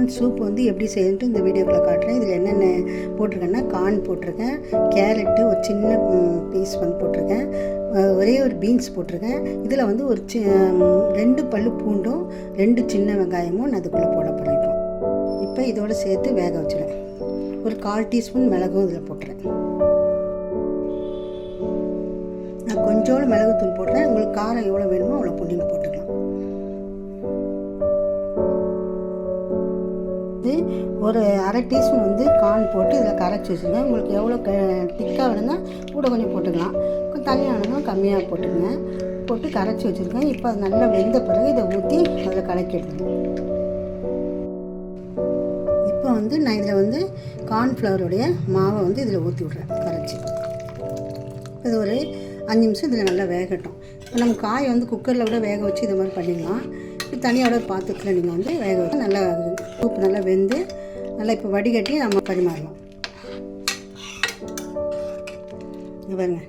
Corn soup வந்து எப்படி செய்யணுன்ட்டு இந்த வீடியோக்குள்ளே காட்டுறேன். இதில் என்னென்ன போட்டிருக்கேன்னா, கார்ன் போட்டிருக்கேன், கேரட்டு ஒரு சின்ன பீஸ் வந்து போட்டிருக்கேன், ஒரே ஒரு பீன்ஸ் போட்டிருக்கேன். இதில் வந்து ஒரு 2 பல்லு பூண்டும் 2 சின்ன வெங்காயமும் நான் அதுக்குள்ளே போட போகிறேன். இப்போ இதோடு சேர்த்து வேக வச்சுடுறேன். ஒரு 1/4 டீஸ்பூன் மிளகும் இதில் போட்டுறேன். நான் கொஞ்சோடு மிளகுத்தூள் போடுறேன். உங்களுக்கு காரம் எவ்வளோ வேணுமோ அவ்வளோ நீங்கள் போட்டுக்கலாம். ஒரு 1/2 டீஸ்பூன் வந்து கார்ன் போட்டு இதில் கரைச்சி வச்சுருங்க. உங்களுக்கு எவ்வளோ திக்காக வேணுன்னா கூட கொஞ்சம் போட்டுக்கலாம், கொஞ்சம் தனியாக வேணுன்னா கம்மியாக போட்டுக்கங்க. போட்டு கரைச்சி வச்சுருக்கேன். இப்போ அது நல்லா வெந்த பிறகு இதை ஊற்றி அதில் கலக்கி எடுத்துக்கணும். இப்போ வந்து நான் இதில் வந்து கார்ன்ஃப்ளவருடைய மாவை வந்து இதில் ஊற்றி விட்றேன் கரைச்சி. இது ஒரு 5 நிமிஷம் இதில் நல்லா வேகட்டும். இப்போ நம்ம காயை வந்து குக்கரில் கூட வேக வச்சு இது மாதிரி பண்ணிடலாம். இப்போ தனியோட பாத்திரத்தில் நீங்கள் வந்து வேக வச்சு நல்லா சூப் நல்லா வெந்து நல்லா இப்போ வடிகட்டி நம்ம பரிமாறலாம். இது பாருங்க,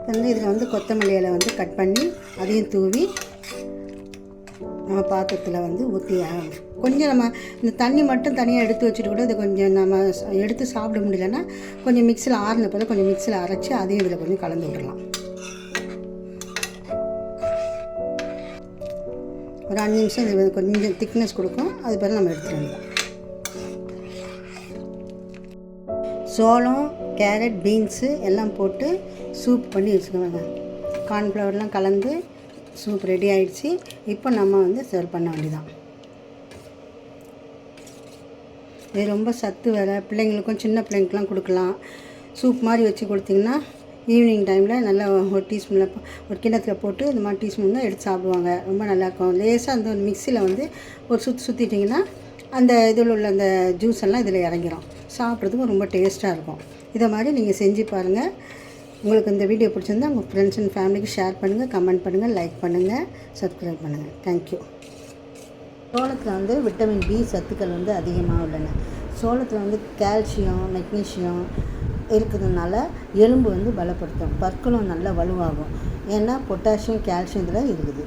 வந்து இதில் வந்து கொத்தமல்லி இலை வந்து கட் பண்ணி அதையும் தூவி நம்ம பாத்திரத்தில் வந்து ஊற்றி கொஞ்சம் நம்ம இந்த தண்ணி மட்டும் தனியாக எடுத்து வச்சுட்டு கூட இதை கொஞ்சம் நம்ம எடுத்து சாப்பிட முடியலன்னா கொஞ்சம் மிக்சியில் ஆறின போல கொஞ்சம் மிக்சியில் அரைச்சி அதையும் இதில் கொஞ்சம் கலந்து விடலாம். ஒரு 5 நிமிஷம் இது கொஞ்சம் திக்னஸ் கொடுக்கும். அது பிறகு நம்ம எடுத்துக்கலாம். சோளம், கேரட், பீன்ஸு எல்லாம் போட்டு சூப் பண்ணி வச்சுக்கோங்க. கார்ன்ஃப்ளவர்லாம் கலந்து சூப் ரெடி ஆகிடுச்சு. இப்போ நம்ம வந்து சர்வ் பண்ண வேண்டியதான். இது ரொம்ப சத்து வேறு, பிள்ளைங்களுக்கும் சின்ன பிள்ளைங்களுக்குலாம் கொடுக்கலாம். சூப் மாதிரி வச்சு கொடுத்திங்கன்னா ஈவினிங் டைமில் நல்லா ஒரு டீஸ்பூனில் ஒரு கிண்ணத்தில் போட்டு இந்த மாதிரி டீஸ்பூன் தான் எடுத்து சாப்பிடுவாங்க. ரொம்ப நல்லாயிருக்கும். லேசாக அந்த ஒரு மிக்சியில் வந்து ஒரு சுற்றிட்டிங்கன்னா அந்த இதில் உள்ள அந்த ஜூஸ் எல்லாம் இதில் இறங்கிடும். சாப்பிட்றதுக்கும் ரொம்ப டேஸ்ட்டாக இருக்கும். இதை மாதிரி நீங்கள் செஞ்சு பாருங்கள். உங்களுக்கு இந்த வீடியோ பிடிச்சிருந்தா உங்கள் ஃப்ரெண்ட்ஸ் அண்ட் ஃபேமிலிக்கு ஷேர் பண்ணுங்கள், கமெண்ட் பண்ணுங்கள், லைக் பண்ணுங்கள், சப்ஸ்கிரைப் பண்ணுங்கள். தேங்க்யூ. சோளத்தில் வந்து விட்டமின் பி சத்துக்கள் வந்து அதிகமாக உள்ளன. சோளத்தில் வந்து கால்சியம், மெக்னீஷியம் இருக்கிறதுனால எலும்பு வந்து பலப்படுத்தும். பற்களும் நல்லா வலுவாகும். ஏன்னா பொட்டாசியம், கால்சியம் இதில் இருக்குது.